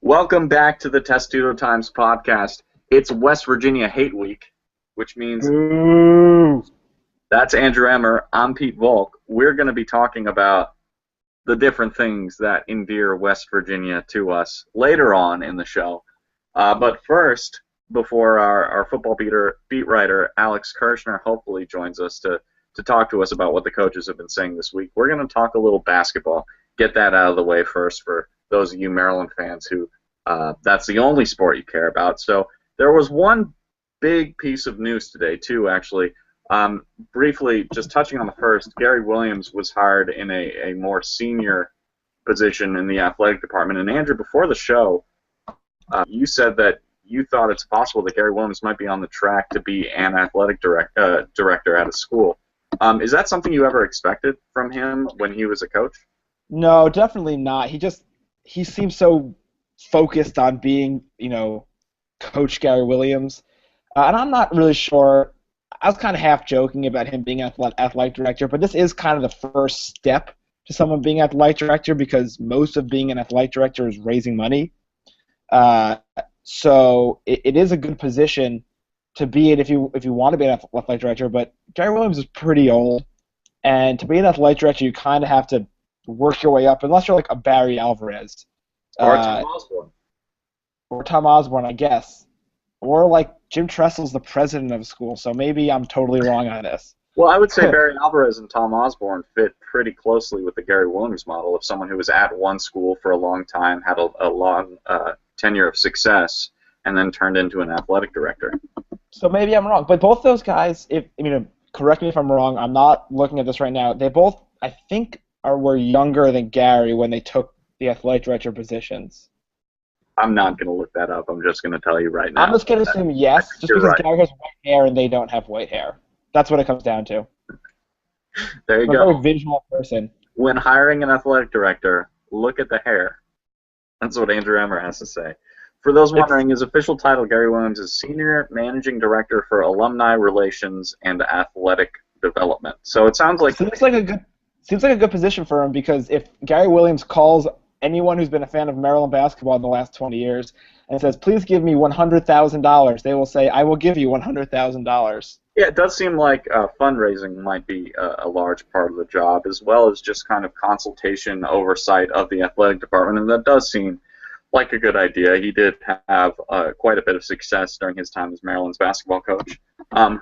Welcome back to the Testudo Times podcast. It's West Virginia Hate Week, which means Ooh. that's Andrew Emmer. I'm Pete Volk. We're going to be talking about the different things that endear West Virginia to us later on in the show. But first, before our football beat writer Alex Kirshner hopefully joins us to talk to us about what the coaches have been saying this week, we're going to talk a little basketball. Get that out of the way first for those of you Maryland fans who that's the only sport you care about. So there was one big piece of news today, too, actually. Briefly, just touching on the first, Gary Williams was hired in a more senior position in the athletic department. And Andrew, before the show, you said that you thought it's possible that Gary Williams might be on the track to be an athletic director at a school. Is that something you ever expected from him when he was a coach? No, definitely not. He seems so focused on being, Coach Gary Williams. And I'm not really sure. I was kind of half joking about him being athletic director, but this is kind of the first step to someone being athletic director because most of being an athletic director is raising money. So it is a good position to be in if you want to be an athletic director, but Gary Williams is pretty old, and to be an athletic director, you kind of have to work your way up, unless you're like a Barry Alvarez. Or Tom Osborne? Or Tom Osborne, I guess. Or like Jim Tressel's the president of a school, so maybe I'm totally wrong on this. Well, I would say Barry Alvarez and Tom Osborne fit pretty closely with the Gary Williams model of someone who was at one school for a long time, had a long tenure of success, and then turned into an athletic director. So maybe I'm wrong. But both those guys, correct me if I'm wrong, I'm not looking at this right now, they both, I think, were younger than Gary when they took the athletic director positions. I'm not going to look that up. I'm just going to tell you right now. I'm just going to assume yes, just because right. Gary has white hair and they don't have white hair. That's what it comes down to. There you I'm go. a very visual person. When hiring an athletic director, look at the hair. That's what Andrew Emmer has to say. For those wondering, his official title, Gary Williams, is Senior Managing Director for Alumni Relations and Athletic Development. So it sounds like seems like a good position for him, because if Gary Williams calls anyone who's been a fan of Maryland basketball in the last 20 years and says, please give me $100,000, they will say, I will give you $100,000. Yeah, it does seem like fundraising might be a large part of the job, as well as just kind of consultation, oversight of the athletic department, and that does seem like a good idea. He did have quite a bit of success during his time as Maryland's basketball coach.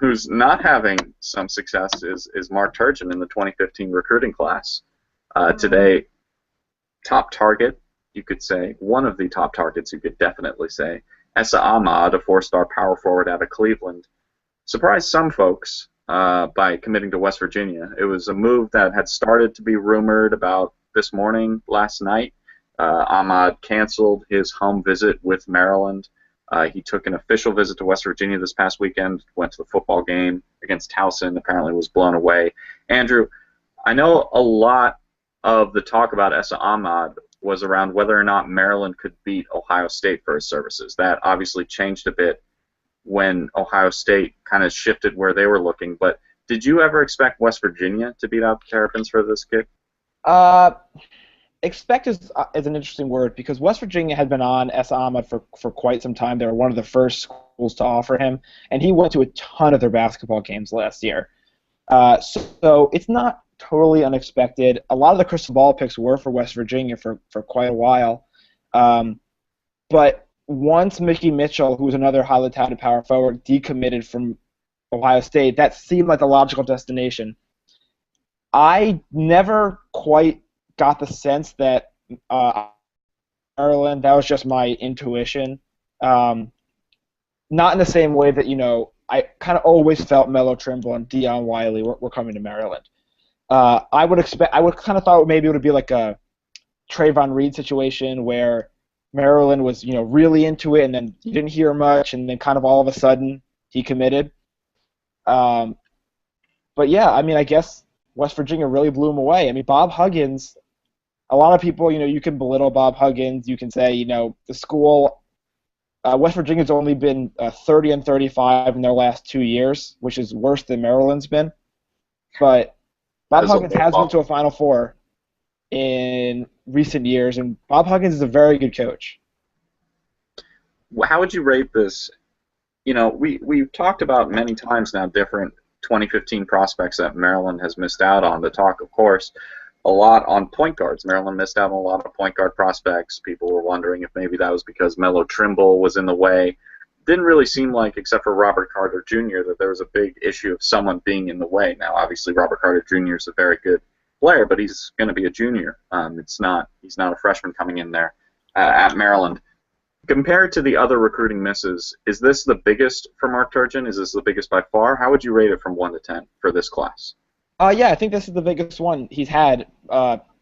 Who's not having some success is Mark Turgeon in the 2015 recruiting class. Today, top target, you could say, one of the top targets, you could definitely say, Essa Ahmad, a four-star power forward out of Cleveland, surprised some folks by committing to West Virginia. It was a move that had started to be rumored about this morning, last night. Ahmad canceled his home visit with Maryland. He took an official visit to West Virginia this past weekend, went to the football game against Towson, apparently was blown away. Andrew, I know a lot of the talk about Essa Ahmad was around whether or not Maryland could beat Ohio State for his services. That obviously changed a bit when Ohio State kind of shifted where they were looking. But did you ever expect West Virginia to beat out the Terrapins for this kick? Expect is an interesting word, because West Virginia had been on Essa Ahmad for quite some time. They were one of the first schools to offer him, and he went to a ton of their basketball games last year. So it's not totally unexpected. A lot of the crystal ball picks were for West Virginia for quite a while. But once Mickey Mitchell, who was another highly touted power forward, decommitted from Ohio State, that seemed like the logical destination. I never quite got the sense that Maryland, that was just my intuition. Not in the same way that, I kind of always felt Melo Trimble and Deion Wiley were coming to Maryland. I would kind of thought maybe it would be like a Trayvon Reed situation where Maryland was, really into it, and then you didn't hear much, and then kind of all of a sudden he committed. But yeah, I guess West Virginia really blew him away. Bob Huggins, a lot of people, you can belittle Bob Huggins. You can say, the school, West Virginia's only been 30-35 in their last 2 years, which is worse than Maryland's been. But Bob Huggins has been to a Final Four in recent years, and Bob Huggins is a very good coach. how would you rate this? We've talked about many times now different 2015 prospects that Maryland has missed out on. The talk, of course, a lot on point guards. Maryland missed out on a lot of point guard prospects. People were wondering if maybe that was because Melo Trimble was in the way. Didn't really seem like, except for Robert Carter Jr., that there was a big issue of someone being in the way. Now, obviously, Robert Carter Jr. is a very good player, but he's going to be a junior. He's not a freshman coming in there at Maryland. Compared to the other recruiting misses, is this the biggest for Mark Turgeon? Is this the biggest by far? How would you rate it from 1 to 10 for this class? Yeah, I think this is the biggest one he's had,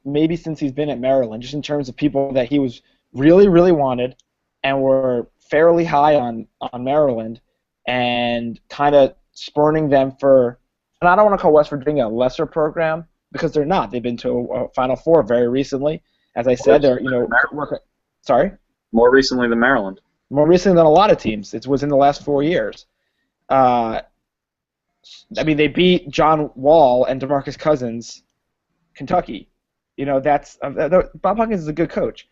maybe since he's been at Maryland, just in terms of people that he was really, really wanted and were fairly high on Maryland, and kind of spurning them for, and I don't want to call West Virginia a lesser program, because they're not. They've been to a Final Four very recently. As I said, they're, sorry? More recently than Maryland. More recently than a lot of teams. It was in the last 4 years. I mean, they beat John Wall and DeMarcus Cousins, Kentucky. That's Bob Huggins is a good coach.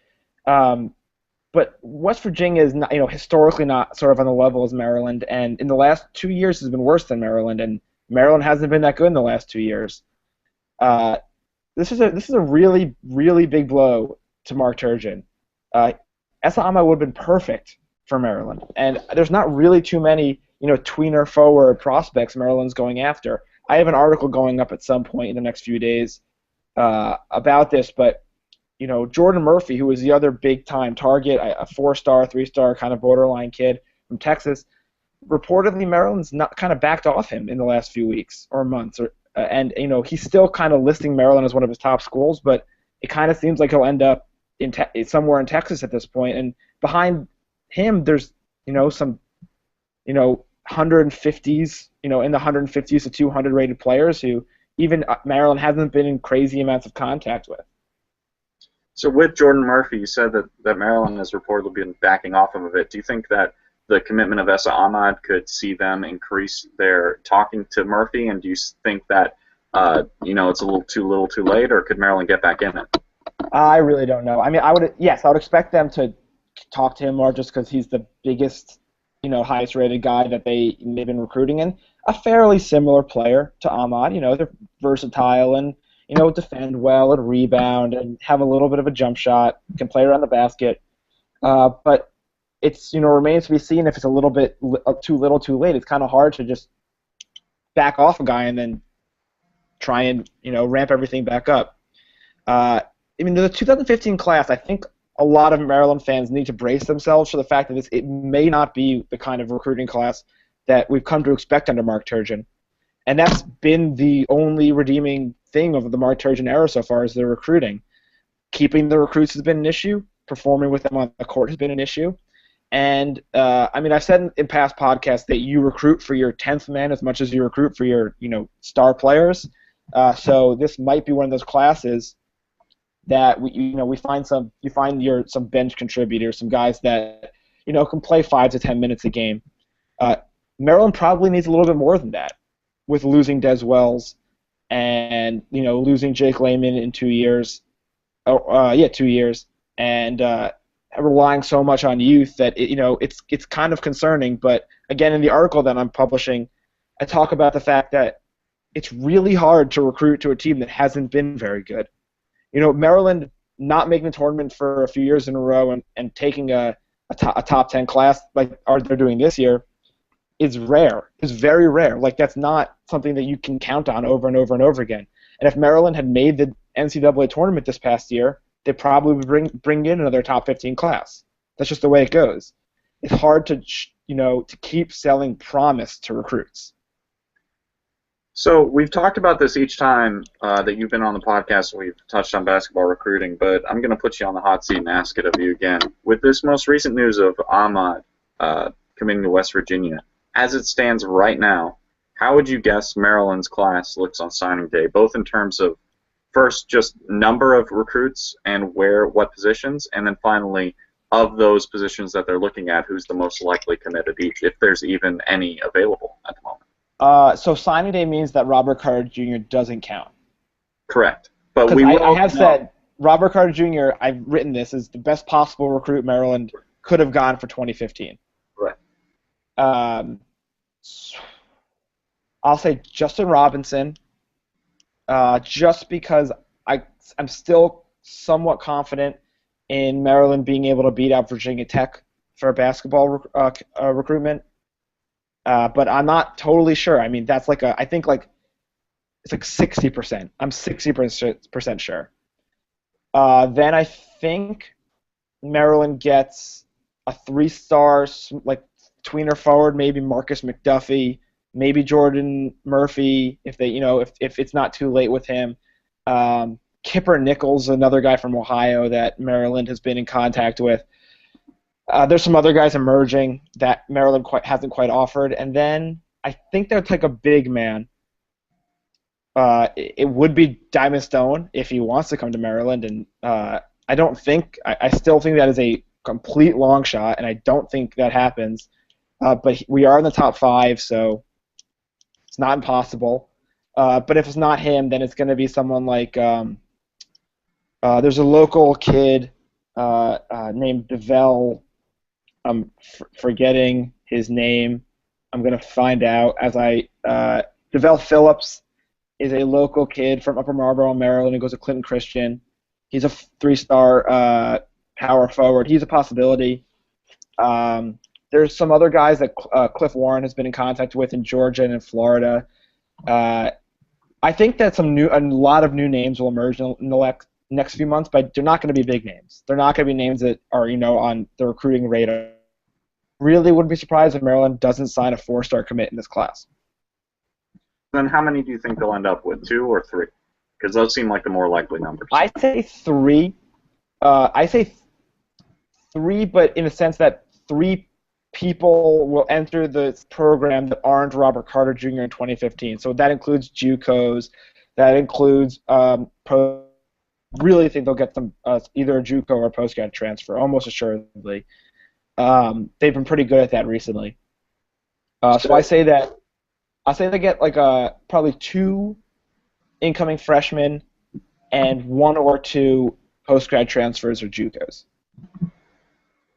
But West Virginia is not, historically not sort of on the level as Maryland, and in the last 2 years has been worse than Maryland, and Maryland hasn't been that good in the last 2 years. This is a really, really big blow to Mark Turgeon. Esa Ahmad would have been perfect for Maryland, and there's not really too many, tweener forward prospects Maryland's going after. I have an article going up at some point in the next few days about this, but Jordan Murphy, who was the other big-time target, a 4-star, 3-star kind of borderline kid from Texas, reportedly Maryland's not kind of backed off him in the last few weeks or months, and he's still kind of listing Maryland as one of his top schools, but it kind of seems like he'll end up somewhere in Texas at this point, and behind him there's some 150s, in the 150s to 200 rated players who even Maryland hasn't been in crazy amounts of contact with. So with Jordan Murphy, you said that Maryland has reportedly been backing off him a bit. Do you think that the commitment of Esa Ahmad could see them increase their talking to Murphy, and do you think that it's a little too late, or could Maryland get back in it? I really don't know. I mean, I would expect them to talk to him more, just because he's the biggest, highest rated guy that they've been recruiting, and a fairly similar player to Ahmad. They're versatile and defend well and rebound and have a little bit of a jump shot, can play around the basket. But it's remains to be seen if it's a little bit too little, too late. It's kind of hard to just back off a guy and then try and ramp everything back up. I mean, the 2015 class, I think a lot of Maryland fans need to brace themselves for the fact that it may not be the kind of recruiting class that we've come to expect under Mark Turgeon. And that's been the only redeeming thing of the Mark Turgeon era so far, is the recruiting. Keeping the recruits has been an issue. Performing with them on the court has been an issue. And, I've said in past podcasts that you recruit for your 10th man as much as you recruit for your, star players. So this might be one of those classes that you find some bench contributors, some guys that can play 5 to 10 minutes a game. Maryland probably needs a little bit more than that, with losing Des Wells and losing Jake Layman in 2 years. 2 years, and relying so much on youth that it's kind of concerning. But again, in the article that I'm publishing, I talk about the fact that it's really hard to recruit to a team that hasn't been very good. Maryland not making the tournament for a few years in a row and taking a top 10 class like they're doing this year is rare. It's very rare. Like, that's not something that you can count on over and over and over again. And if Maryland had made the NCAA tournament this past year, they probably would bring in another top 15 class. That's just the way it goes. It's hard to keep selling promise to recruits. So we've talked about this each time that you've been on the podcast. We've touched on basketball recruiting, but I'm going to put you on the hot seat and ask it of you again. With this most recent news of Ahmad committing to West Virginia, as it stands right now, how would you guess Maryland's class looks on signing day, both in terms of first just number of recruits and what positions, and then finally of those positions that they're looking at, who's the most likely committed each, if there's even any available at the moment? So signing day means that Robert Carter Jr. doesn't count. Correct. But I have said Robert Carter Jr., I've written this, is the best possible recruit Maryland could have gone for 2015. Right. Um, I'll say Justin Robinson, just because I'm still somewhat confident in Maryland being able to beat out Virginia Tech for basketball recruitment. But I'm not totally sure. I mean, that's I think it's like 60%. I'm 60% sure. Then I think Maryland gets a 3-star, like tweener forward, maybe Marcus McDuffie, maybe Jordan Murphy, if if it's not too late with him. Kipper Nichols, another guy from Ohio that Maryland has been in contact with. There's some other guys emerging that Maryland hasn't quite offered, and then I think they'll take a big man. It would be Diamond Stone if he wants to come to Maryland, and I still think that is a complete long shot, and I don't think that happens. But we are in the top 5, so it's not impossible. But if it's not him, then it's going to be someone like there's a local kid named DeVell. I'm forgetting his name. I'm going to find out as DeVell Phillips is a local kid from Upper Marlboro, Maryland, who goes to Clinton Christian. He's a 3-star power forward. He's a possibility. There's some other guys that Cliff Warren has been in contact with in Georgia and in Florida. I think that a lot of new names will emerge in the next few months, but they're not going to be big names. They're not going to be names that are on the recruiting radar. Really wouldn't be surprised if Maryland doesn't sign a 4-star commit in this class. Then how many do you think they'll end up with, 2 or 3? Because those seem like the more likely numbers. I say 3. I say 3, but in the sense that 3 people will enter the program that aren't Robert Carter Jr. in 2015. So that includes JUCOs. That includes really think they'll get some either a JUCO or a postgrad transfer, almost assuredly. They've been pretty good at that recently. So I say they get probably 2 incoming freshmen and 1 or 2 postgrad transfers or JUCOs.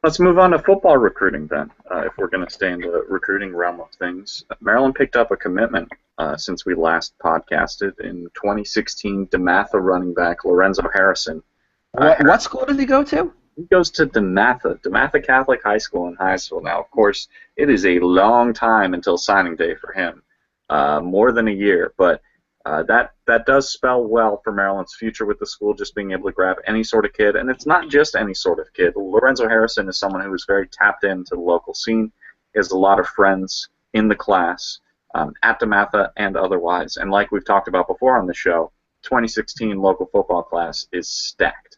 Let's move on to football recruiting then, if we're going to stay in the recruiting realm of things. Maryland picked up a commitment since we last podcasted in 2016. DeMatha running back Lorenzo Harrison. What school did he go to? He goes to DeMatha Catholic High School in Highsville. Now, of course, it is a long time until signing day for him, more than a year, but that does spell well for Maryland's future with the school, just being able to grab any sort of kid. And it's not just any sort of kid. Lorenzo Harrison is someone who is very tapped into the local scene. He has a lot of friends in the class, at DeMatha and otherwise. And like we've talked about before on the show, 2016 local football class is stacked.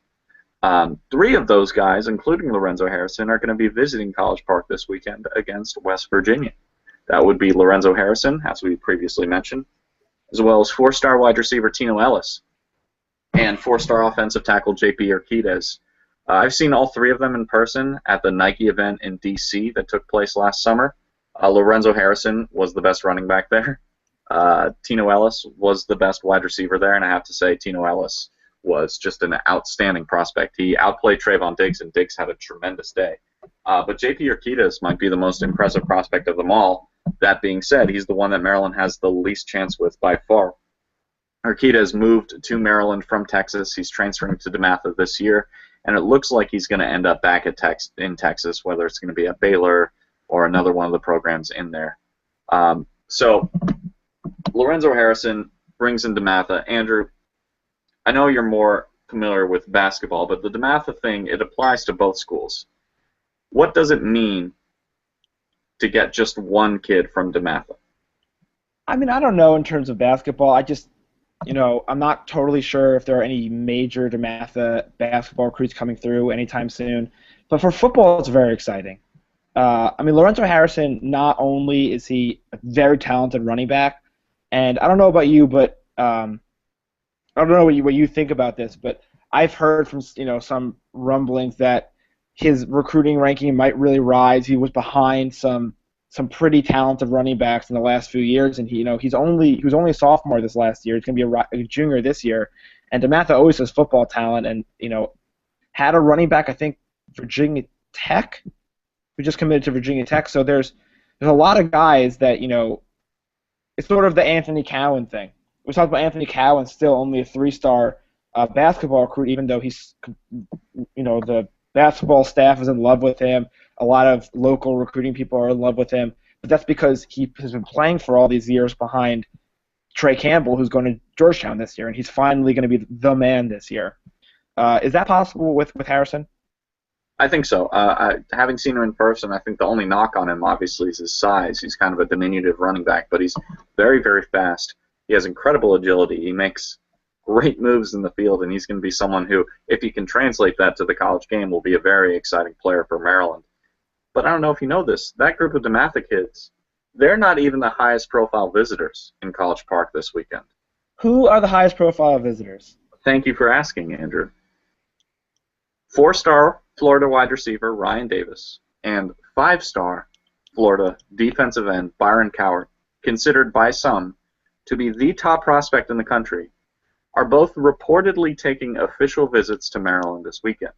3 of those guys, including Lorenzo Harrison, are going to be visiting College Park this weekend against West Virginia. That would be Lorenzo Harrison, as we previously mentioned, as well as 4-star wide receiver Tino Ellis and 4-star offensive tackle J.P. Urquidez. I've seen all 3 of them in person at the Nike event in D.C. that took place last summer. Lorenzo Harrison was the best running back there. Tino Ellis was the best wide receiver there, and I have to say Tino Ellis was just an outstanding prospect. He outplayed Trayvon Diggs, and Diggs had a tremendous day. But J.P. Urquidez might be the most impressive prospect of them all. That being said, he's the one that Maryland has the least chance with by far. Urquidez moved to Maryland from Texas. He's transferring to DeMatha this year, and it looks like he's going to end up back in Texas, whether it's going to be at Baylor or another one of the programs in there. So Lorenzo Harrison brings in DeMatha. Andrew, I know you're more familiar with basketball, but the DeMatha thing, it applies to both schools. What does it mean to get just one kid from DeMatha? I mean, I don't know in terms of basketball. I just, I'm not totally sure if there are any major DeMatha basketball recruits coming through anytime soon. But for football, it's very exciting. Lorenzo Harrison, not only is he a very talented running back, and I don't know about you, but I don't know what you think about this, but I've heard from some rumblings that his recruiting ranking might really rise. He was behind some pretty talented running backs in the last few years, and he was only a sophomore this last year. He's going to be a junior this year, and DeMatha always has football talent, and had a running back, I think Virginia Tech who just committed to Virginia Tech. So there's a lot of guys that it's sort of the Anthony Cowan thing. We talked about Anthony Cowan, still only a 3-star basketball recruit, even though the basketball staff is in love with him. A lot of local recruiting people are in love with him, but that's because he has been playing for all these years behind Trey Campbell, who's going to Georgetown this year, and he's finally going to be the man this year. Is that possible with Harrison? I think so. Having seen him in person, I think the only knock on him, obviously, is his size. He's kind of a diminutive running back, but he's very, very fast. He has incredible agility. He makes great moves in the field, and he's going to be someone who, if he can translate that to the college game, will be a very exciting player for Maryland. But I don't know if you know this. That group of DeMatha kids, they're not even the highest profile visitors in College Park this weekend. Who are the highest profile visitors? Thank you for asking, Andrew. 4-star Florida wide receiver Ryan Davis and 5-star Florida defensive end Byron Cowart, considered by some to be the top prospect in the country, are both reportedly taking official visits to Maryland this weekend.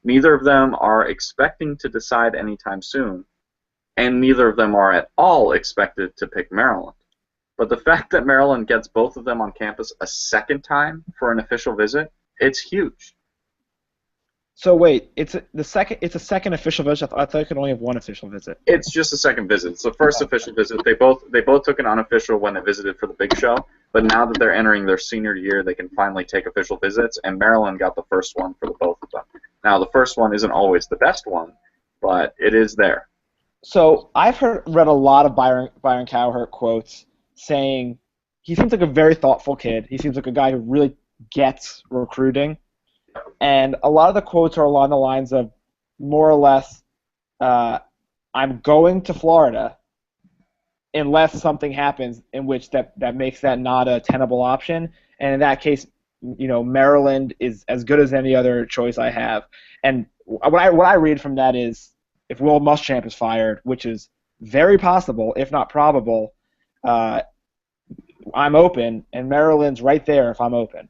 Neither of them are expecting to decide anytime soon, and neither of them are at all expected to pick Maryland. But the fact that Maryland gets both of them on campus a second time for an official visit, it's huge. So wait, it's a second official visit. I thought you could only have one official visit. It's just a second visit. It's the first official visit. They both took an unofficial when they visited for the big show, but now that they're entering their senior year, they can finally take official visits, and Maryland got the first one for the both of them. Now, the first one isn't always the best one, but it is there. So I've read a lot of Byron Cowart quotes saying he seems like a very thoughtful kid. He seems like a guy who really gets recruiting. And a lot of the quotes are along the lines of more or less, I'm going to Florida unless something happens in which that makes that not a tenable option. And in that case, Maryland is as good as any other choice I have. And what I read from that is if Will Muschamp is fired, which is very possible, if not probable, I'm open, and Maryland's right there if I'm open.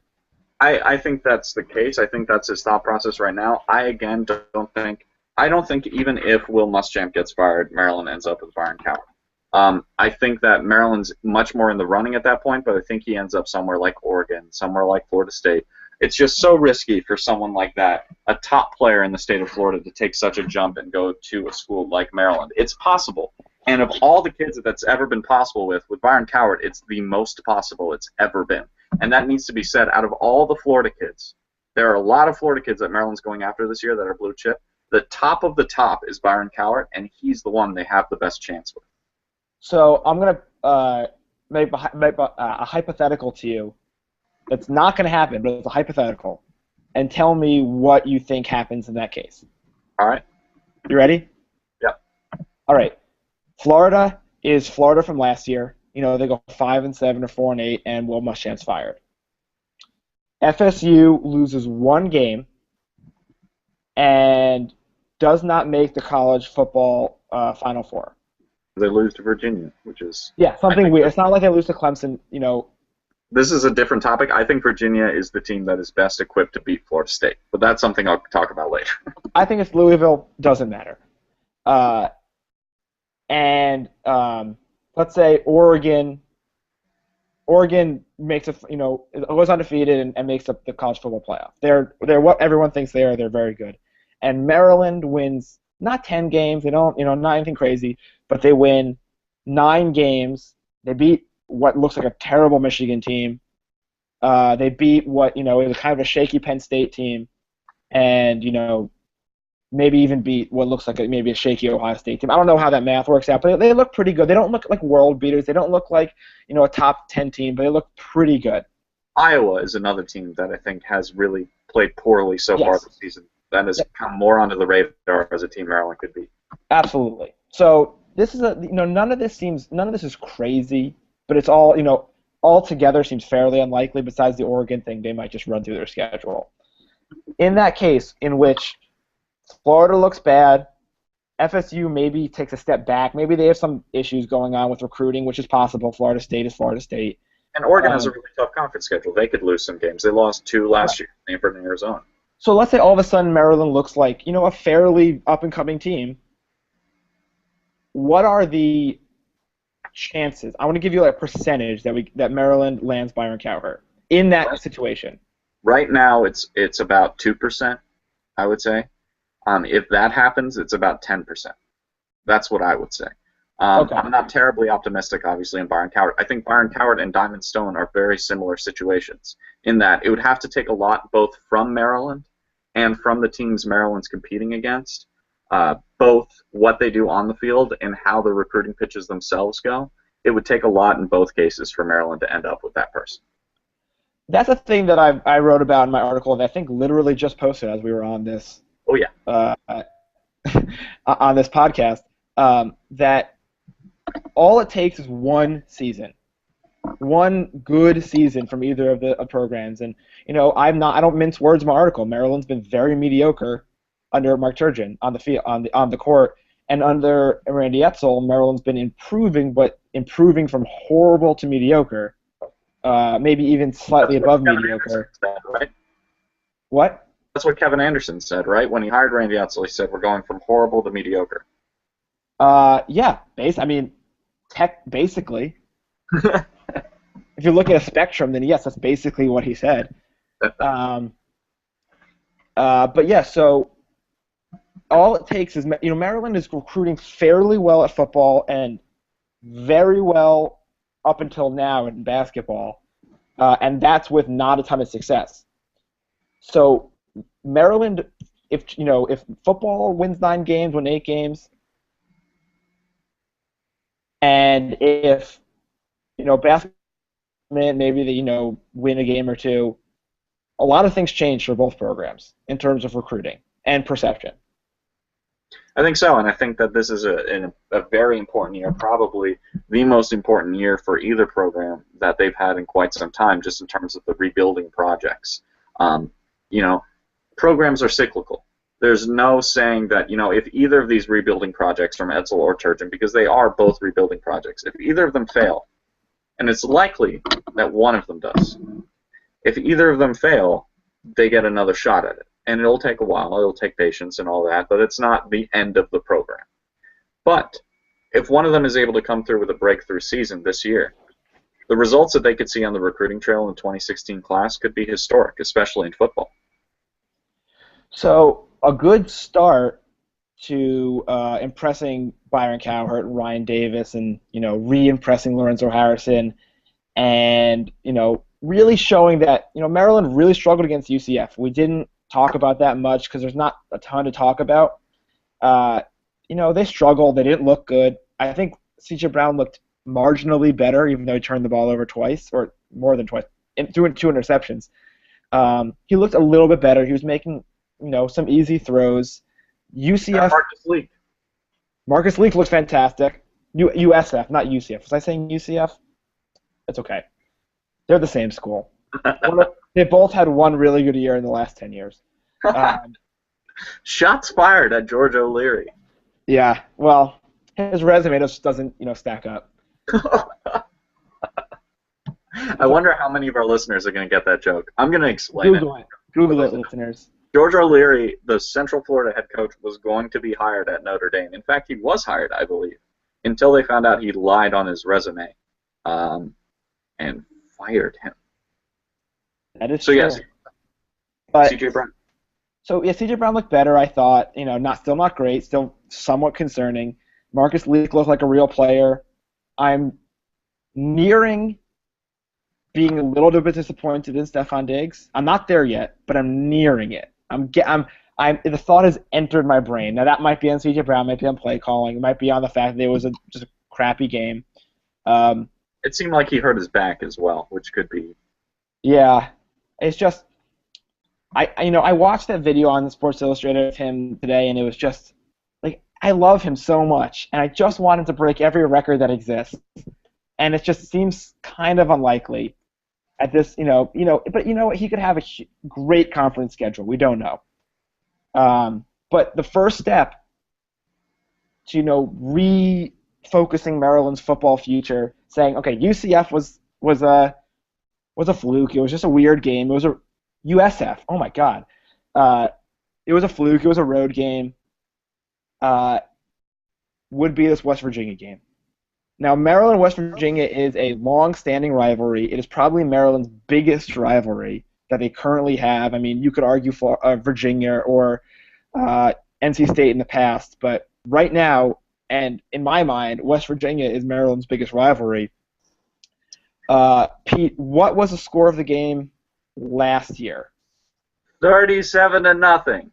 I think that's the case. I think that's his thought process right now. I don't think even if Will Muschamp gets fired, Maryland ends up with Byron Cowart. I think that Maryland's much more in the running at that point, but I think he ends up somewhere like Oregon, somewhere like Florida State. It's just so risky for someone like that, a top player in the state of Florida, to take such a jump and go to a school like Maryland. It's possible. And of all the kids that's ever been possible with Byron Cowart, it's the most possible it's ever been. And that needs to be said. Out of all the Florida kids, there are a lot of Florida kids that Maryland's going after this year that are blue chip. The top of the top is Byron Cowart, and he's the one they have the best chance with. So I'm going to make a hypothetical to you. That's not going to happen, but it's a hypothetical. And tell me what you think happens in that case. All right. You ready? Yeah. All right. Florida is Florida from last year. They go 5-7 or 4-8, and Will Muschamp's fired. FSU loses one game and does not make the college football Final Four. They lose to Virginia, which is something weird. It's not like they lose to Clemson. This is a different topic. I think Virginia is the team that is best equipped to beat Florida State, but that's something I'll talk about later. I think it's Louisville. Doesn't matter. Let's say Oregon makes goes undefeated and makes up the college football playoff. They're what everyone thinks they are. They're very good. And Maryland wins not 10 games. They don't not anything crazy, but they win 9 games. They beat what looks like a terrible Michigan team. They beat what is kind of a shaky Penn State team, and maybe even beat what looks like maybe a shaky Ohio State team. I don't know how that math works out, but they look pretty good. They don't look like world beaters. They don't look like a top 10 team, but they look pretty good. Iowa is another team that I think has really played poorly so far this season. That has come more onto the radar as a team Maryland could be. Absolutely. So this is none of this is crazy, but it's all all together seems fairly unlikely. Besides the Oregon thing, they might just run through their schedule. In that case, in which Florida looks bad, FSU maybe takes a step back. Maybe they have some issues going on with recruiting, which is possible. Florida State is Florida State. And Oregon has a really tough conference schedule. They could lose some games. They lost 2 last year, Stanford and Arizona. So let's say all of a sudden Maryland looks like a fairly up-and-coming team. what are the chances? I want to give you like a percentage that Maryland lands Byron Cowherd in that situation. Right now, it's about 2%, I would say. If that happens, it's about 10%. That's what I would say. Okay. I'm not terribly optimistic, obviously, in Byron Cowherd. I think Byron Cowherd and Diamond Stone are very similar situations in that it would have to take a lot both from Maryland and from the teams Maryland's competing against, both what they do on the field and how the recruiting pitches themselves go. It would take a lot in both cases for Maryland to end up with that person. That's a thing that I wrote about in my article that I think literally just posted as we were on this. Oh yeah. On this podcast, that all it takes is one season, one good season from either of the programs. And I don't mince words in my article. Maryland's been very mediocre under Mark Turgeon on the field, on the court, and under Randy Edsall, Maryland's been improving, but improving from horrible to mediocre, maybe even slightly above mediocre. Said, right? What? That's what Kevin Anderson said, right? When he hired Randy Edsall, he said we're going from horrible to mediocre. Yeah, basically. If you look at a spectrum, then yes, that's basically what he said. But yeah, so all it takes is Maryland is recruiting fairly well at football and very well up until now in basketball, and that's with not a ton of success. So Maryland, if football wins 9 games, win 8 games, and if basketball maybe they win a game or two, a lot of things change for both programs in terms of recruiting and perception. I think so, and I think that this is a very important year, probably the most important year for either program that they've had in quite some time, just in terms of the rebuilding projects. Programs are cyclical. There's no saying that, if either of these rebuilding projects from Edsall or Turgeon, because they are both rebuilding projects, if either of them fail, and it's likely that one of them does, if either of them fail, they get another shot at it. And it'll take a while, it'll take patience and all that, but it's not the end of the program. But if one of them is able to come through with a breakthrough season this year, the results that they could see on the recruiting trail in the 2016 class could be historic, especially in football. So a good start to impressing Byron Cowherd and Ryan Davis and, re-impressing Lorenzo Harrison and, really showing that, Maryland really struggled against UCF. We didn't talk about that much because there's not a ton to talk about. They struggled. They didn't look good. I think C.J. Brown looked marginally better, even though he turned the ball over twice, or more than twice, and threw in 2 interceptions. He looked a little bit better. He was making, some easy throws. UCF. Marcus Leak looked fantastic. USF, not UCF. Was I saying UCF? It's okay. They're the same school. They both had one really good year in the last 10 years. Shots fired at George O'Leary. Yeah, well, his resume just doesn't, stack up. I wonder how many of our listeners are going to get that joke. I'm going to explain it. Google it, listeners. George O'Leary, the Central Florida head coach, was going to be hired at Notre Dame. In fact, he was hired, I believe, until they found out he lied on his resume and fired him. That is so true. Yes, but C.J. Brown. So yeah, C.J. Brown looked better. I thought, still not great, still somewhat concerning. Marcus Leak looked like a real player. I'm nearing being a little bit disappointed in Stephon Diggs. I'm not there yet, but I'm nearing it. The thought has entered my brain. Now that might be on C.J. Brown, might be on play calling, it might be on the fact that it was just a crappy game. It seemed like he hurt his back as well, which could be. Yeah, it's just I watched that video on Sports Illustrated of him today, and it was just like I love him so much, and I just want him to break every record that exists, and it just seems kind of unlikely at this, But he could have a great conference schedule. We don't know. But the first step to refocusing Maryland's football future, saying, okay, UCF was a fluke. It was just a weird game. It was a USF. Oh my God. It was a fluke. It was a road game. would be this West Virginia game. Now, Maryland and West Virginia is a long-standing rivalry. It is probably Maryland's biggest rivalry that they currently have. I mean, you could argue for Virginia or NC State in the past, but right now, and in my mind, West Virginia is Maryland's biggest rivalry. Pete, what was the score of the game last year? 37-0.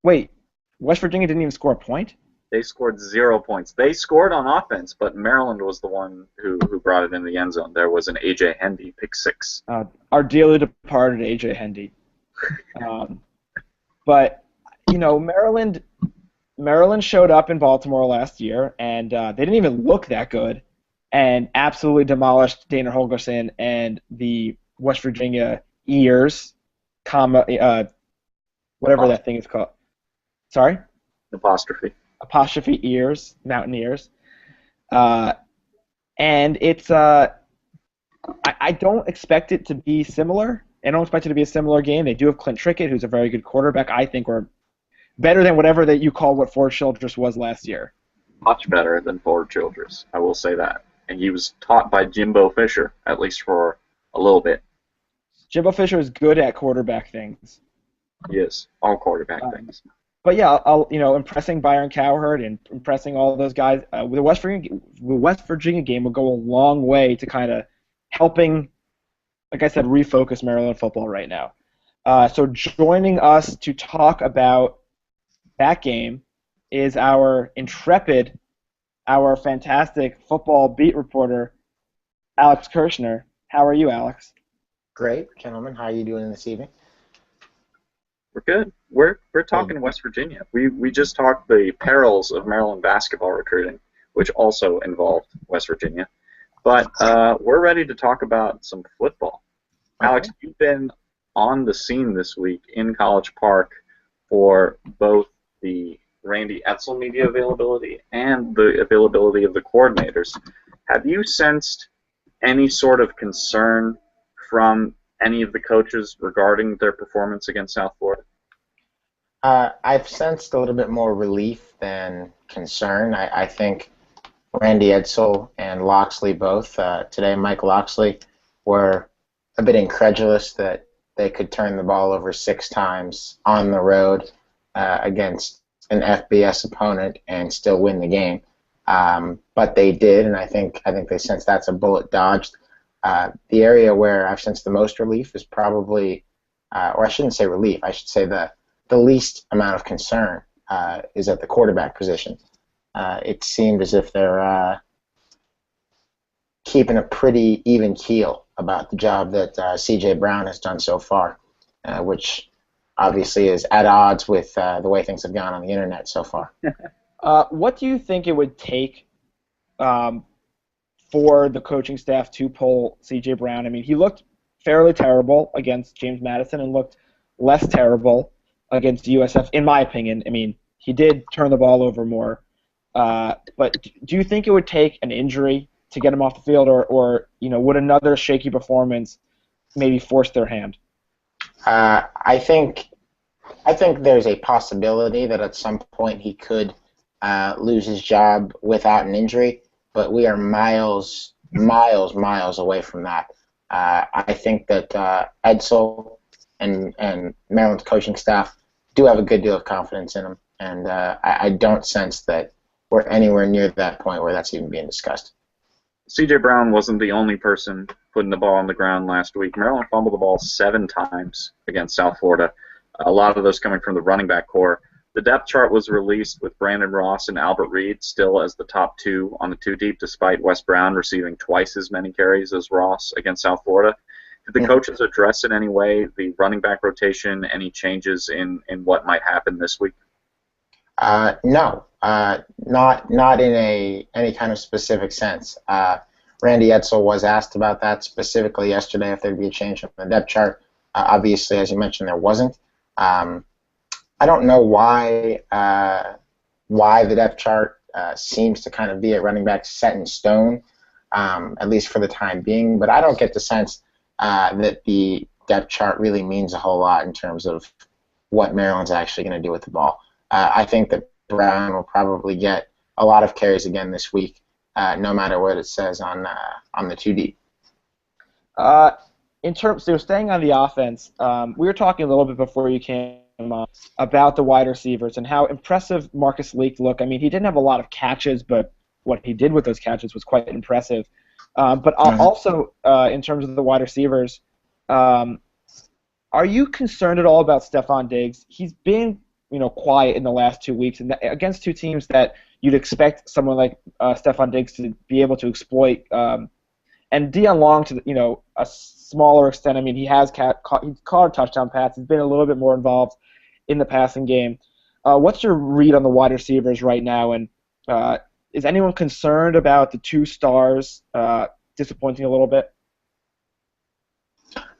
Wait, West Virginia didn't even score a point? They scored 0 points. They scored on offense, but Maryland was the one who brought it in the end zone. There was an A.J. Hendy pick six. Our dearly departed A.J. Hendy. But, you know, Maryland showed up in Baltimore last year, and they didn't even look that good, and absolutely demolished Dana Holgorsen and the West Virginia Ears, whatever that thing is called. Sorry? Apostrophe Ears, Mountaineers. And it's I don't expect it to be similar. I don't expect it to be a similar game. They do have Clint Trickett, who's a very good quarterback, I think, or better than whatever that you call what Ford Childress was last year. Much better than Ford Childress, I will say that. And he was taught by Jimbo Fisher, at least for a little bit. Jimbo Fisher is good at quarterback things. He is. All quarterback things. But yeah, impressing Byron Cowherd and impressing all of those guys. The West Virginia game will go a long way to kind of helping, like I said, refocus Maryland football right now. So joining us to talk about that game is our intrepid, our fantastic football beat reporter, Alex Kirshner. How are you, Alex? Great, gentlemen. How are you doing this evening? We're good. We're talking West Virginia. We just talked the perils of Maryland basketball recruiting, which also involved West Virginia. But we're ready to talk about some football. Okay. Alex, you've been on the scene this week in College Park for both the Randy Edsall media availability and the availability of the coordinators. Have you sensed any sort of concern from any of the coaches regarding their performance against South Florida? I've sensed a little bit more relief than concern. I think Randy Edsall and Loxley both, today Mike Loxley, were a bit incredulous that they could turn the ball over 6 times on the road against an FBS opponent and still win the game. But they did, and I think they sensed that's a bullet dodged. The area where I've sensed the most relief is probably, or I shouldn't say relief, I should say the least amount of concern is at the quarterback position. It seemed as if they're keeping a pretty even keel about the job that C.J. Brown has done so far, which obviously is at odds with the way things have gone on the internet so far. What do you think it would take for the coaching staff to pull C.J. Brown? I mean, he looked fairly terrible against James Madison and looked less terrible against USF, in my opinion. I mean, he did turn the ball over more. But do you think it would take an injury to get him off the field, or would another shaky performance maybe force their hand? I think there's a possibility that at some point he could lose his job without an injury, but we are miles away from that. I think that Edsall and Maryland's coaching staff do have a good deal of confidence in him, and I don't sense that we're anywhere near that point where that's even being discussed. C.J. Brown wasn't the only person putting the ball on the ground last week. Maryland fumbled the ball 7 times against South Florida, a lot of those coming from the running back core. The depth chart was released with Brandon Ross and Albert Reed still as the top 2 on the 2-deep, despite Wes Brown receiving twice as many carries as Ross against South Florida. Did the coaches address in any way the running back rotation, any changes in what might happen this week? No, not in any kind of specific sense. Randy Edsall was asked about that specifically yesterday, if there'd be a change in the depth chart. Obviously, as you mentioned, there wasn't. I don't know why the depth chart seems to kind of be at running back set in stone, at least for the time being. But I don't get the sense that the depth chart really means a whole lot in terms of what Maryland's actually going to do with the ball. I think that Brown will probably get a lot of carries again this week, no matter what it says on the 2D. In terms, so staying on the offense, we were talking a little bit before you came on about the wide receivers and how impressive Marcus Leak looked. I mean, he didn't have a lot of catches, but what he did with those catches was quite impressive. But also, in terms of the wide receivers, are you concerned at all about Stephon Diggs? He's been, quiet in the last 2 weeks, and against two teams that you'd expect someone like Stephon Diggs to be able to exploit. And Deion Long, to a smaller extent, I mean, he's caught a touchdown pass. He's been a little bit more involved in the passing game. What's your read on the wide receivers right now? And is anyone concerned about the two stars disappointing a little bit?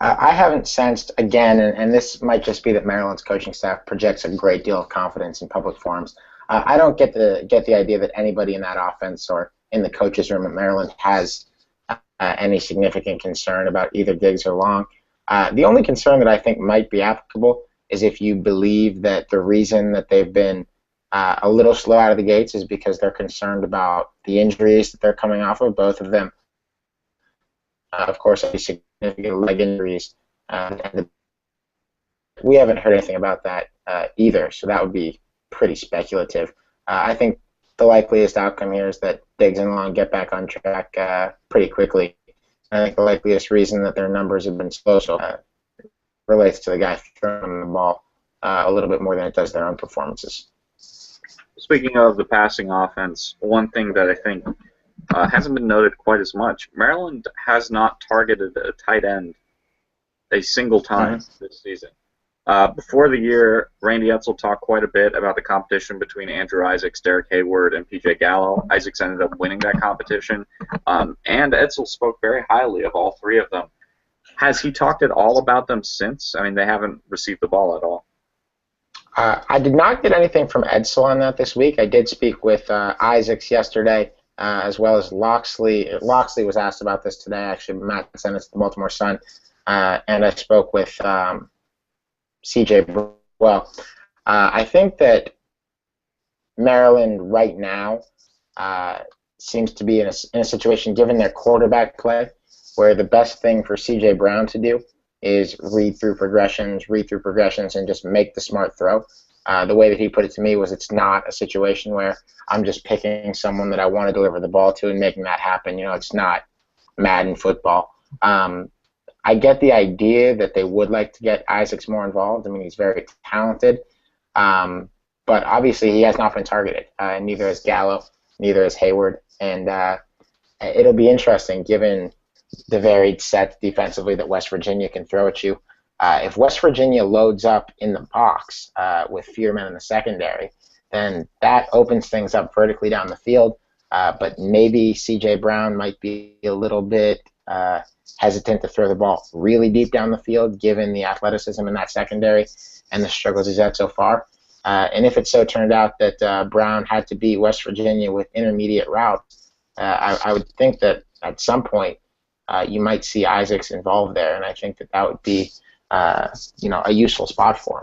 I haven't sensed, again, and this might just be that Maryland's coaching staff projects a great deal of confidence in public forums. I don't get the idea that anybody in that offense or in the coaches' room at Maryland has any significant concern about either Diggs or Long. The only concern that I think might be applicable is if you believe that the reason that they've been a little slow out of the gates is because they're concerned about the injuries that they're coming off of, both of them. Of course, significant leg injuries, and we haven't heard anything about that either, so that would be pretty speculative. I think the likeliest outcome here is that Diggs and Long get back on track pretty quickly. I think the likeliest reason that their numbers have been slow relates to the guy throwing the ball a little bit more than it does their own performances. Speaking of the passing offense, one thing that I think hasn't been noted quite as much, Maryland has not targeted a tight end a single time this season. Before the year, Randy Edsall talked quite a bit about the competition between Andrew Isaacs, Derek Hayward, and P.J. Gallo. Isaacs ended up winning that competition, and Edsall spoke very highly of all three of them. Has he talked at all about them since? I mean, they haven't received the ball at all. I did not get anything from Edsall on that this week. I did speak with Isaacs yesterday, as well as Loxley. Loxley was asked about this today. Actually, Matt sent it to the Baltimore Sun, and I spoke with C.J. Well. I think that Maryland right now seems to be in a situation, given their quarterback play, where the best thing for C.J. Brown to do is read through progressions, and just make the smart throw. The way that he put it to me was, it's not a situation where I'm just picking someone that I want to deliver the ball to and making that happen. It's not Madden football. I get the idea that they would like to get Isaacs more involved. I mean, he's very talented. But obviously he has not been targeted. Neither has Gallo, neither has Hayward. And it'll be interesting, given the varied sets defensively that West Virginia can throw at you. If West Virginia loads up in the box with fewer men in the secondary, then that opens things up vertically down the field. But maybe C.J. Brown might be a little bit hesitant to throw the ball really deep down the field, given the athleticism in that secondary and the struggles he's had so far. And if it so turned out that Brown had to beat West Virginia with intermediate routes, I would think that at some point you might see Isaacs involved there, and I think that would be a useful spot for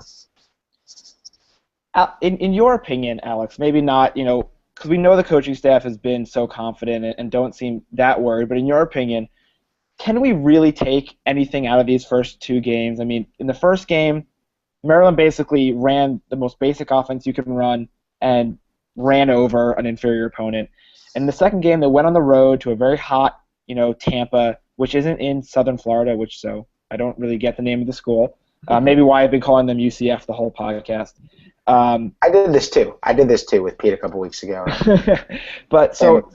him. In your opinion, Alex, maybe not, because we know the coaching staff has been so confident and don't seem that worried, but in your opinion, can we really take anything out of these first two games? I mean, in the first game, Maryland basically ran the most basic offense you can run and ran over an inferior opponent. In the second game, they went on the road to a very hot, Tampa, which isn't in southern Florida, so I don't really get the name of the school. Maybe why I've been calling them UCF the whole podcast. I did this too with Pete a couple weeks ago. But so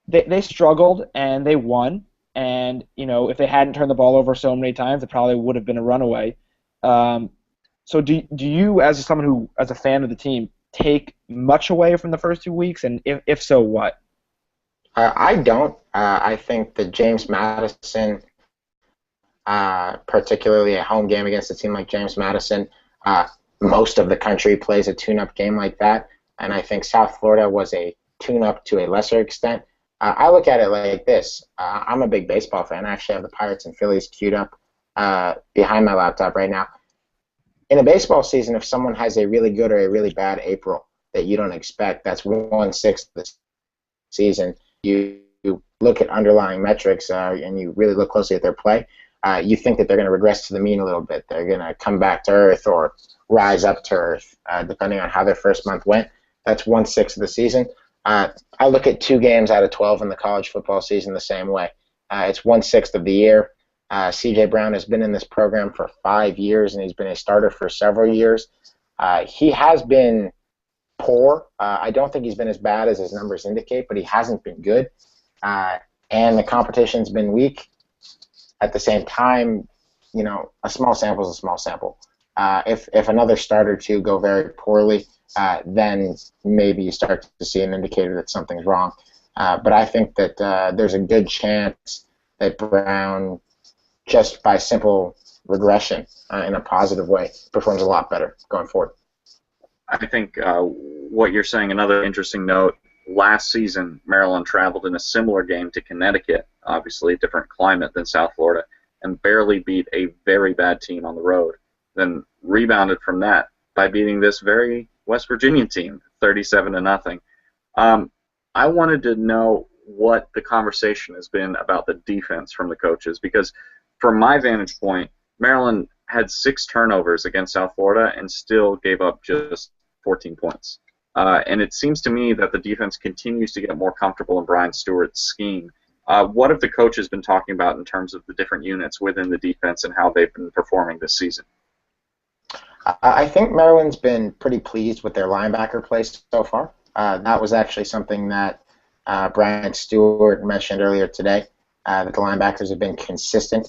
they struggled and they won. And if they hadn't turned the ball over so many times, it probably would have been a runaway. So do you, as someone who, as a fan of the team, take much away from the first 2 weeks? And if so, what? I don't. I think that James Madison, particularly a home game against a team like James Madison, most of the country plays a tune-up game like that, and I think South Florida was a tune-up to a lesser extent. I look at it like this. I'm a big baseball fan. I actually have the Pirates and Phillies queued up behind my laptop right now. In a baseball season, if someone has a really good or a really bad April, that you don't expect. That's 1/6 of the season. You look at underlying metrics and you really look closely at their play. You think that they're going to regress to the mean a little bit. They're going to come back to earth or rise up to earth, depending on how their first month went. That's 1/6 of the season. I look at 2 games out of 12 in the college football season the same way. It's 1/6 of the year. C.J. Brown has been in this program for 5 years, and he's been a starter for several years. He has been poor. I don't think he's been as bad as his numbers indicate, but he hasn't been good. And the competition's been weak. At the same time, a small sample is a small sample. If another start or two go very poorly, then maybe you start to see an indicator that something's wrong. But I think that there's a good chance that Brown, just by simple regression in a positive way, performs a lot better going forward. I think what you're saying, another interesting note, last season Maryland traveled in a similar game to Connecticut, obviously a different climate than South Florida, and barely beat a very bad team on the road. Then rebounded from that by beating this very West Virginian team, 37-0. I wanted to know what the conversation has been about the defense from the coaches, because from my vantage point, Maryland had 6 turnovers against South Florida and still gave up just 14 points. And it seems to me that the defense continues to get more comfortable in Brian Stewart's scheme. What have the coaches been talking about in terms of the different units within the defense and how they've been performing this season? I think Maryland's been pretty pleased with their linebacker play so far. That was actually something that Brian Stewart mentioned earlier today, that the linebackers have been consistent.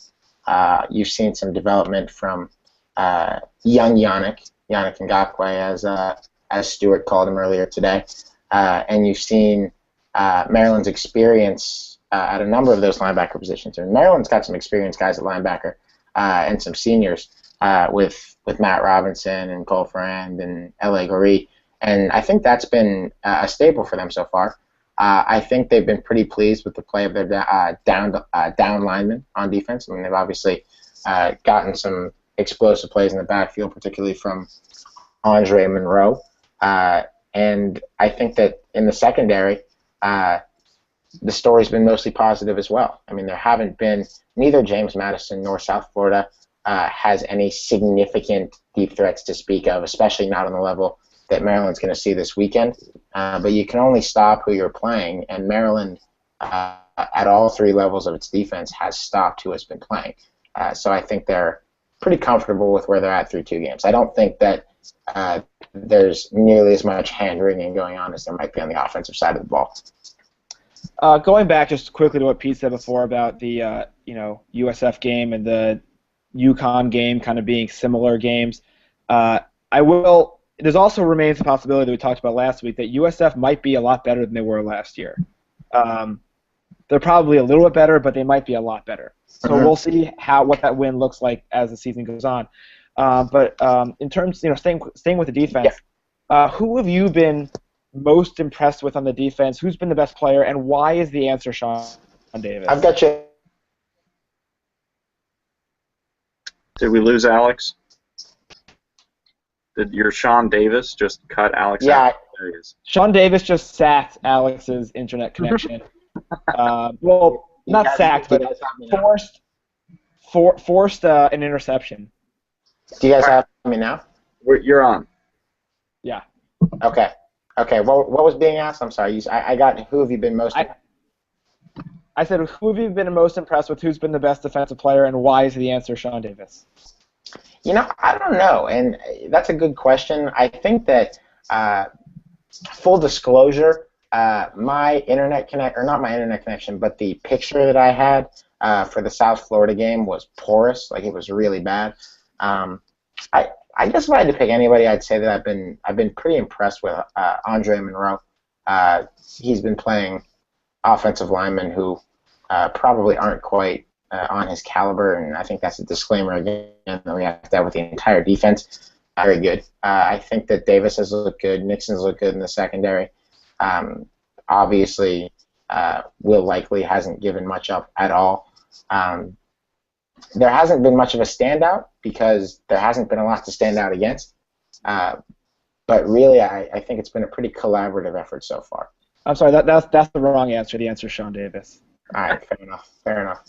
You've seen some development from young Yannick Ngakoue, as Stewart called him earlier today. And you've seen Maryland's experience at a number of those linebacker positions. And Maryland's got some experienced guys at linebacker and some seniors with Matt Robinson and Cole Ferrand and L.A. Goree. And I think that's been a staple for them so far. I think they've been pretty pleased with the play of their down linemen on defense. I mean, they've obviously gotten some explosive plays in the backfield, particularly from Andre Monroe. And I think that in the secondary, the story's been mostly positive as well. I mean, there haven't been, neither James Madison nor South Florida has any significant deep threats to speak of, especially not on the level that Maryland's going to see this weekend. But you can only stop who you're playing, and Maryland, at all 3 levels of its defense, has stopped who has been playing. So I think they're pretty comfortable with where they're at through 2 games. I don't think that there's nearly as much hand-wringing going on as there might be on the offensive side of the ball. Going back just quickly to what Pete said before about the USF game and the UConn game kind of being similar games, there's also remains the possibility that we talked about last week that USF might be a lot better than they were last year. They're probably a little bit better, but they might be a lot better. So we'll see what that win looks like as the season goes on. But in terms, staying with the defense, who have you been most impressed with on the defense? Who's been the best player, and why is the answer Sean Davis? I've got you. Did we lose Alex? Did your Sean Davis just cut Alex out? There he is. Sean Davis just sacked Alex's internet connection. Well, not sacked, but forced an interception. Do you guys have me now? You're on. Yeah. Okay. What was being asked? I'm sorry. I got who have you been most? I said who have you been most impressed with? Who's been the best defensive player, and why is the answer Sean Davis? I don't know, and that's a good question. I think that full disclosure, my internet not my internet connection, but the picture that I had for the South Florida game was porous, like it was really bad. I guess if I had to pick anybody, I'd say that I've been pretty impressed with Andre Monroe. He's been playing offensive linemen who probably aren't quite on his caliber, and I think that's a disclaimer again that we have to have with the entire defense. Very good. I think that Davis has looked good. Nixon's looked good in the secondary. Obviously, Will Likely hasn't given much up at all. There hasn't been much of a standout because there hasn't been a lot to stand out against. but really, I think it's been a pretty collaborative effort so far. I'm sorry, that's the wrong answer. The answer is Sean Davis. All right, fair enough. Fair enough.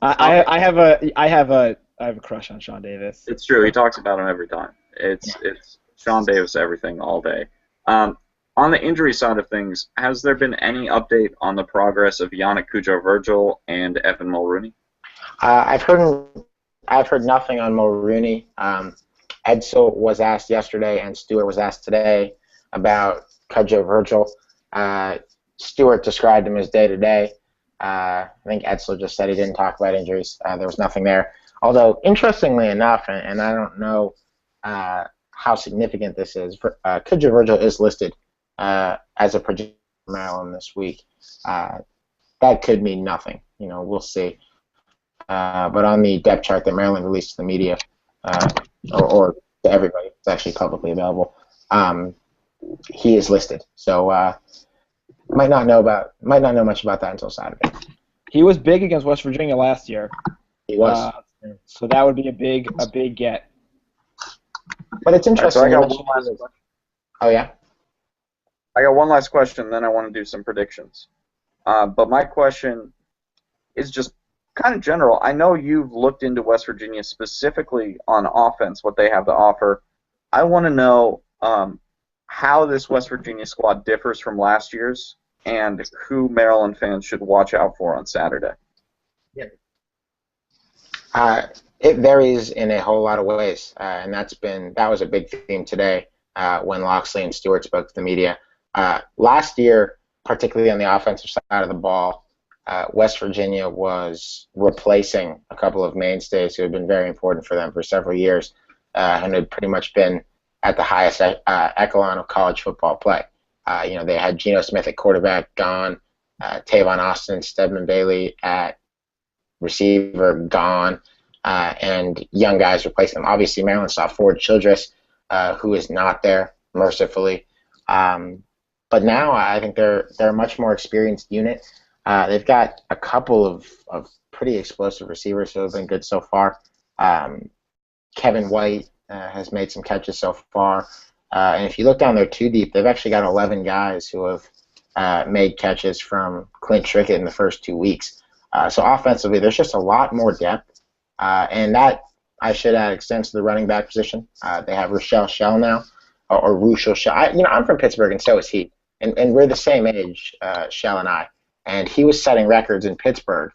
I have a crush on Sean Davis. It's true. He talks about him every time. It's Sean Davis everything all day. On the injury side of things, has there been any update on the progress of Yannick Cujo-Virgil and Evan Mulrooney? I've heard nothing on Mulrooney. Edsel was asked yesterday, and Stewart was asked today about Cudjoe Virgil. Stewart described him as day-to-day. I think Edsel just said he didn't talk about injuries. There was nothing there. Although, interestingly enough, and I don't know how significant this is, Cudjoe Virgil is listed as a projection for Maryland this week. That could mean nothing. We'll see. But on the depth chart that Maryland released to the media, or to everybody, it's actually publicly available. He is listed, so might not know much about that until Saturday. He was big against West Virginia last year. He was, so that would be a big get. But it's interesting. So I got one last question. Oh yeah. I got one last question, then I want to do some predictions. But my question is just kind of general. I know you've looked into West Virginia specifically on offense, what they have to offer. I want to know how this West Virginia squad differs from last year's and who Maryland fans should watch out for on Saturday. It varies in a whole lot of ways, and that was a big theme today when Loxley and Stewart spoke to the media. Last year, particularly on the offensive side of the ball, West Virginia was replacing a couple of mainstays who had been very important for them for several years and had pretty much been at the highest echelon of college football play. They had Geno Smith at quarterback gone, Tavon Austin, Stedman Bailey at receiver gone, and young guys replacing them. Obviously, Maryland saw Ford Childress, who is not there, mercifully. But now I think they're a much more experienced unit. They've got a couple of pretty explosive receivers who have been good so far. Kevin White has made some catches so far. And if you look down there too deep, they've actually got 11 guys who have made catches from Clint Trickett in the first 2 weeks. So offensively, there's just a lot more depth. And that, I should add, extends to the running back position. They have Rochelle Shell now, or Ruchel Shell. I'm from Pittsburgh, and so is he. And we're the same age, Shell and I. And he was setting records in Pittsburgh,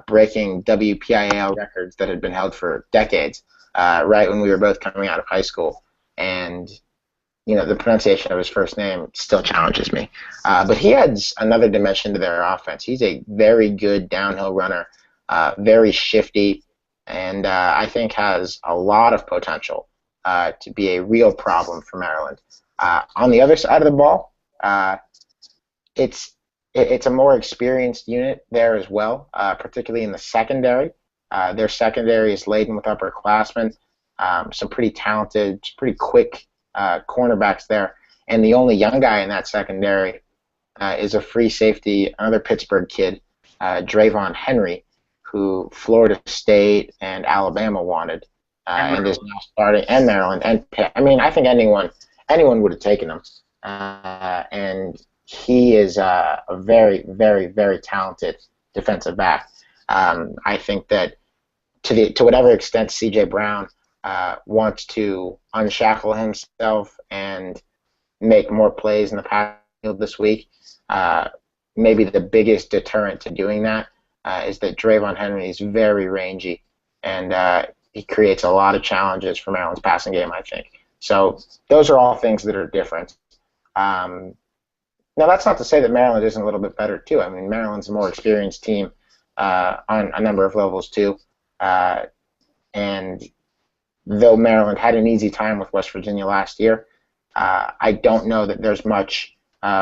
breaking WPIAL records that had been held for decades, right when we were both coming out of high school. And, the pronunciation of his first name still challenges me. But he adds another dimension to their offense. He's a very good downhill runner, very shifty, and I think has a lot of potential to be a real problem for Maryland. On the other side of the ball, it's a more experienced unit there as well, particularly in the secondary. Their secondary is laden with upperclassmen, some pretty talented, pretty quick cornerbacks there. And the only young guy in that secondary is a free safety, another Pittsburgh kid, Drayvon Henry, who Florida State and Alabama wanted, and is now starting, and Maryland. And I think anyone would have taken him. And he is a very, very, very talented defensive back. I think that to whatever extent C.J. Brown wants to unshackle himself and make more plays in the pass field this week, maybe the biggest deterrent to doing that is that Drayvon Henry is very rangy, and he creates a lot of challenges for Maryland's passing game, I think. So those are all things that are different. Now, that's not to say that Maryland isn't a little bit better, too. Maryland's a more experienced team on a number of levels, too. And though Maryland had an easy time with West Virginia last year, I don't know that there's much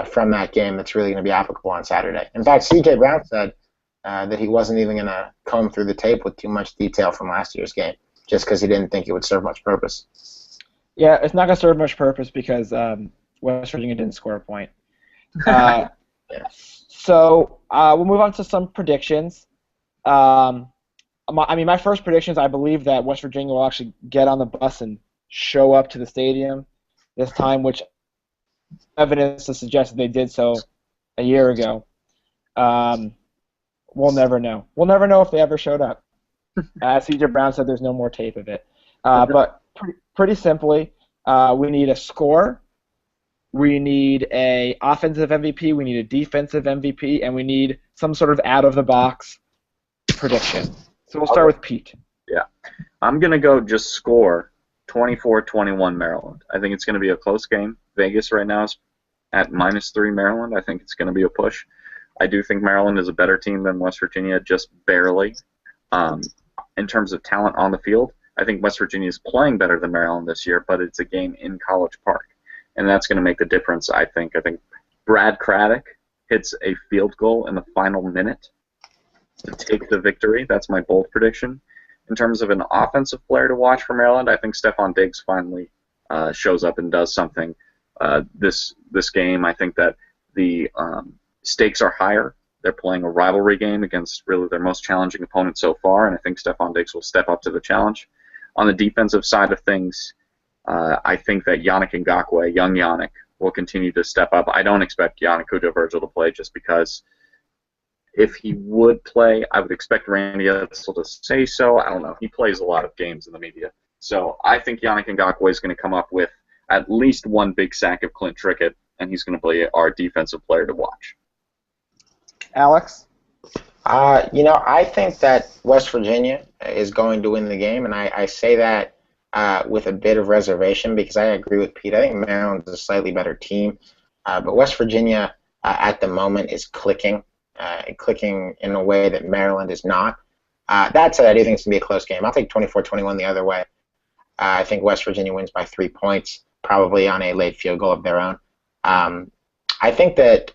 from that game that's really going to be applicable on Saturday. In fact, C.J. Brown said that he wasn't even going to comb through the tape with too much detail from last year's game, just because he didn't think it would serve much purpose. Yeah, it's not going to serve much purpose because West Virginia didn't score a point. Yeah. So we'll move on to some predictions. My first prediction is I believe that West Virginia will actually get on the bus and show up to the stadium this time, which evidence to suggest that they did so a year ago. We'll never know. We'll never know if they ever showed up. As CJ Brown said, there's no more tape of it. But pretty simply, we need a score, we need a offensive MVP, we need a defensive MVP, and we need some sort of out-of-the-box prediction. So we'll start with Pete. Yeah. I'm going to go just score 24-21 Maryland. I think it's going to be a close game. Vegas right now is at -3 Maryland. I think it's going to be a push. I do think Maryland is a better team than West Virginia, just barely. In terms of talent on the field, I think West Virginia is playing better than Maryland this year, but it's a game in College Park, and that's going to make the difference, I think. I think Brad Craddock hits a field goal in the final minute to take the victory. That's my bold prediction. In terms of an offensive player to watch for Maryland, I think Stephon Diggs finally shows up and does something this game. I think that the stakes are higher. They're playing a rivalry game against really their most challenging opponent so far, and I think Stephon Diggs will step up to the challenge. On the defensive side of things, I think that Yannick Ngakoue, young Yannick, will continue to step up. I don't expect Yannick Virgil to play just because if he would play, I would expect Randy Edsall to say so. I don't know. He plays a lot of games in the media. So I think Yannick Ngakoue is going to come up with at least one big sack of Clint Trickett, and he's going to be our defensive player to watch. Alex? I think that West Virginia is going to win the game, and I say that with a bit of reservation because I agree with Pete. I think Maryland's a slightly better team, but West Virginia at the moment is clicking in a way that Maryland is not. That said, I do think it's going to be a close game. I'll take 24-21 the other way. I think West Virginia wins by 3 points, probably on a late field goal of their own. I think that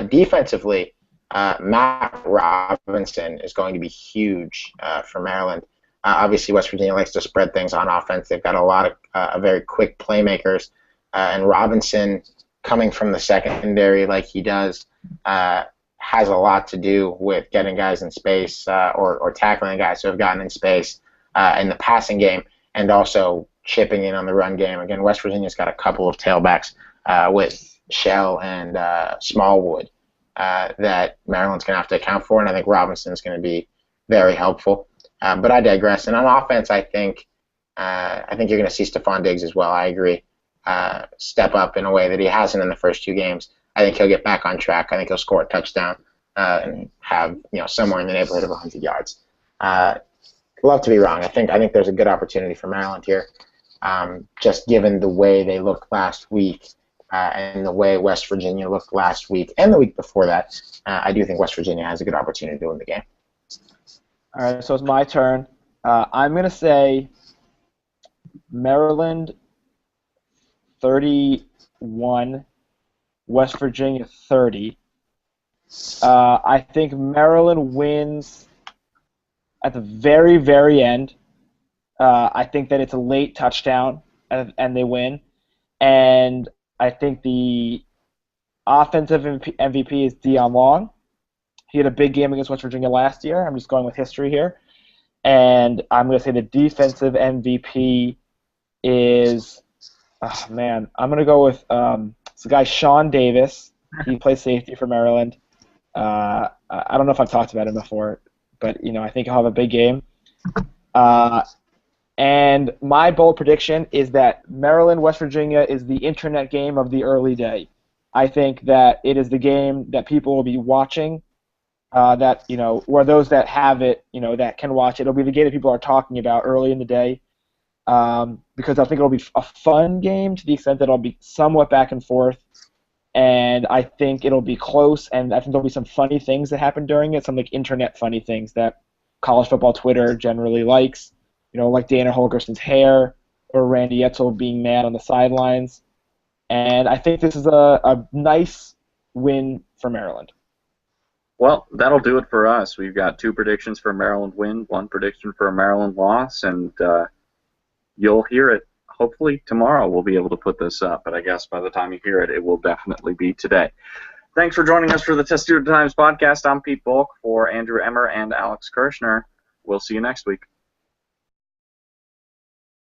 defensively, Matt Robinson is going to be huge for Maryland. Obviously, West Virginia likes to spread things on offense. They've got a lot of very quick playmakers, and Robinson, coming from the secondary like he does, has a lot to do with getting guys in space or tackling guys who have gotten in space in the passing game, and also chipping in on the run game. Again, West Virginia's got a couple of tailbacks with Shell and Smallwood that Maryland's going to have to account for, and I think Robinson's going to be very helpful. But I digress. And on offense, I think you're going to see Stephon Diggs as well. I agree. Step up in a way that he hasn't in the first 2 games. I think he'll get back on track. I think he'll score a touchdown and have somewhere in the neighborhood of 100 yards. Love to be wrong. I think there's a good opportunity for Maryland here, just given the way they looked last week and the way West Virginia looked last week and the week before that. I do think West Virginia has a good opportunity to win the game. All right, so it's my turn. I'm going to say Maryland 31, West Virginia 30. I think Maryland wins at the very, very end. I think that it's a late touchdown, and they win. And I think the offensive MVP is Deion Long. He had a big game against West Virginia last year. I'm just going with history here. And I'm going to say the defensive MVP is, I'm going to go with it's the guy Sean Davis. He plays safety for Maryland. I don't know if I've talked about him before, but I think he'll have a big game. And my bold prediction is that Maryland-West Virginia is the internet game of the early day. I think that it is the game that people will be watching. That where those that have it, that can watch it, it'll be the game that people are talking about early in the day, because I think it'll be a fun game to the extent that it'll be somewhat back and forth, and I think it'll be close, and I think there'll be some funny things that happen during it, some like internet funny things that college football Twitter generally likes, like Dana Holgerson's hair or Randy Edsall being mad on the sidelines, and I think this is a nice win for Maryland. Well, that'll do it for us. We've got 2 predictions for a Maryland win, 1 prediction for a Maryland loss, and you'll hear it. Hopefully tomorrow we'll be able to put this up, but I guess by the time you hear it, it will definitely be today. Thanks for joining us for the Testudo Times podcast. I'm Pete Bulk for Andrew Emmer and Alex Kirshner. We'll see you next week.